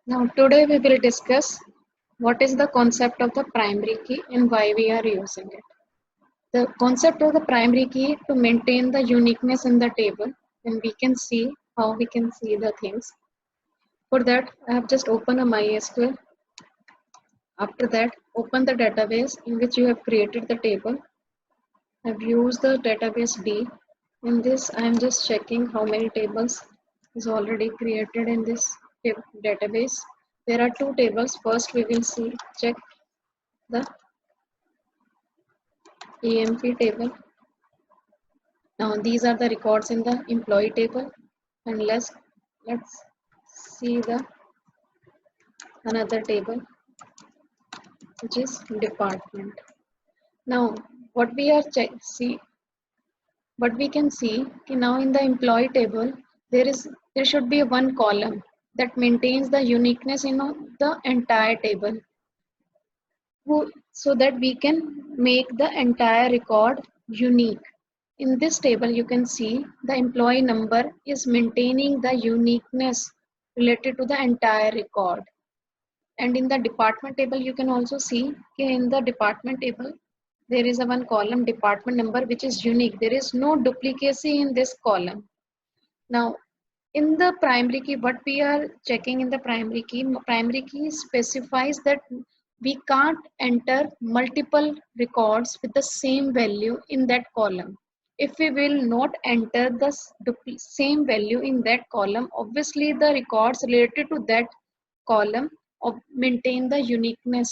Now today we will discuss what is the concept of the primary key and why we are using it. The concept of the primary key to maintain the uniqueness in the table, and we can see how we can see the things. For that I have just opened a MySQL. After that open the database in which you have created the table. I have used the database D. In this I am just checking how many tables is already created in this database. There are two tables. First we will check the EMP table. Now these are the records in the employee table, and let's see the another table which is department. Now what we are what we can see now in the employee table there should be one column that maintains the uniqueness in the entire table, so that we can make the entire record unique. In this table, you can see the employee number is maintaining the uniqueness related to the entire record. And in the department table, you can also see in the department table, there is a one column department number which is unique. There is no duplicacy in this column. Now, in the primary key, what we are checking in the primary key specifies that we can't enter multiple records with the same value in that column. If we will not enter the same value in that column, obviously the records related to that column maintain the uniqueness.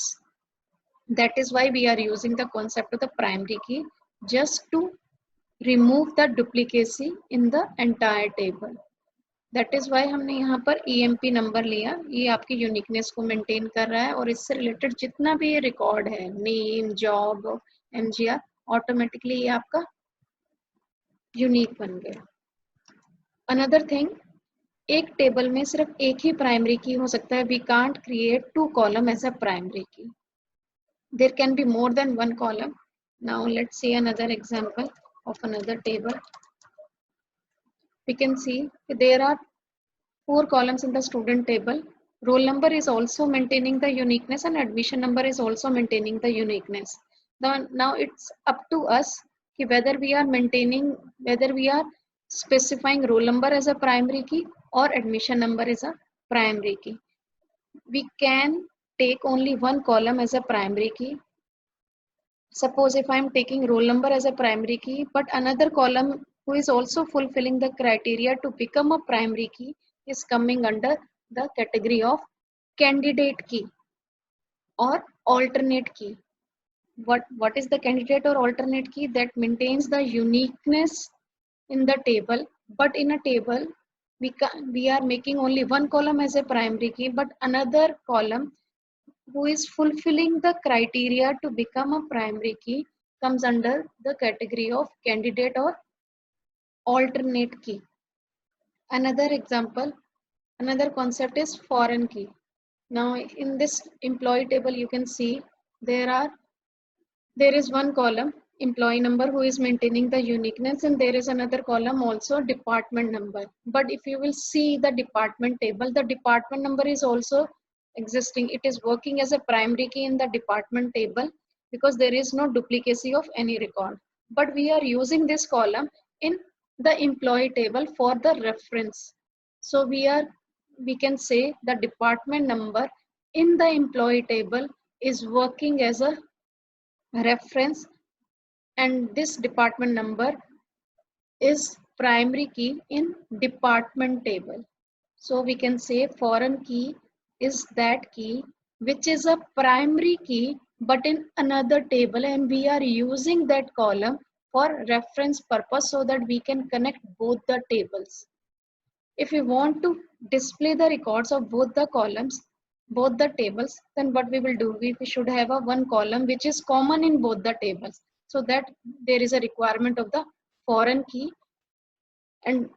That is why we are using the concept of the primary key, just to remove the duplicacy in the entire table. That is why हमने यहाँ पर EMP number लिया. ये आपकी uniqueness को maintain कर रहा है और इससे रिलेटेड जितना भी ये रिकॉर्ड है, नेम, जॉब, MGR, ऑटोमेटिकली ये आपका यूनिक बन गया. अनदर थिंग, एक टेबल में सिर्फ एक ही प्राइमरी की हो सकता है. We can't create two column as a primary key. There can be more than one column. Now let's see another example of another table. We can see there are 4 columns in the student table. Roll number is also maintaining the uniqueness and admission number is also maintaining the uniqueness. Now it's up to us whether we are specifying roll number as a primary key or admission number as a primary key. We can take only one column as a primary key. Suppose if I am taking roll number as a primary key, but another column who is also fulfilling the criteria to become a primary key is coming under the category of candidate key or alternate key. What is the candidate or alternate key? That maintains the uniqueness in the table, but in a table we are making only one column as a primary key, but another column who is fulfilling the criteria to become a primary key comes under the category of candidate or alternate key. Another example, another concept is foreign key. Now in this employee table you can see there is one column employee number who is maintaining the uniqueness, and there is another column also department number. But if you will see the department table, the department number is also existing. It is working as a primary key in the department table because there is no duplicacy of any record. But we are using this column in the employee table for the reference. So we can say the department number in the employee table is working as a reference, and this department number is primary key in department table. So we can say foreign key is that key which is a primary key but in another table, and we are using that column for reference purpose so that we can connect both the tables. If we want to display the records of both the columns, both the tables, then what we will do, we should have a one column which is common in both the tables, so that there is a requirement of the foreign key. And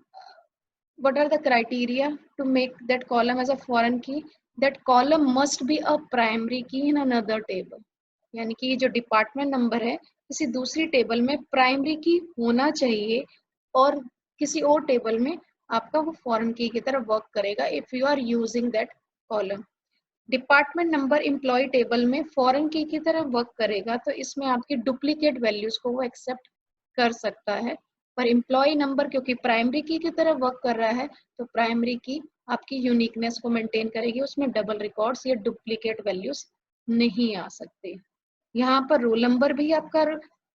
what are the criteria to make that column as a foreign key? That column must be a primary key in another table. यानी कि जो department number है किसी दूसरी table में primary की होना चाहिए और किसी और टेबल में आपका वो फॉरेन की तरह वर्क करेगा if you are using that column. Department number employee table में फॉरेन की तरह वर्क करेगा, तो इसमें आपकी डुप्लीकेट वैल्यूज को वो एक्सेप्ट कर सकता है। पर एम्प्लॉय नंबर क्योंकि प्राइमरी की तरह वर्क कर रहा है, तो प्राइमरी की आपकी यूनिकनेस को मेंटेन करेगी, उसमें डबल रिकॉर्ड्स या डुप्लीकेट वैल्यूज नहीं आ सकते। यहाँ पर रोल नंबर भी आपका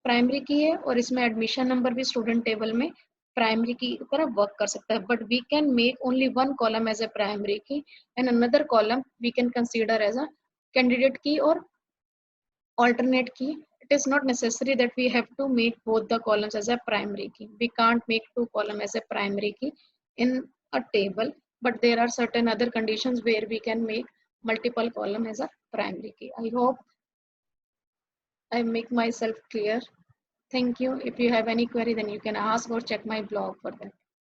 प्राइमरी की है और इसमें एडमिशन नंबर भी स्टूडेंट टेबल में प्राइमरी की तरह वर्क कर सकता है, but we can make only one column as a primary की and another column we can consider as a candidate key or alternate key. It is not necessary that we have to make both the columns as a primary key. We can't make two columns as a primary key in a table, but there are certain other conditions where we can make multiple column as a primary key. I hope I make myself clear. Thank you. If you have any query, then you can ask or check my blog for that.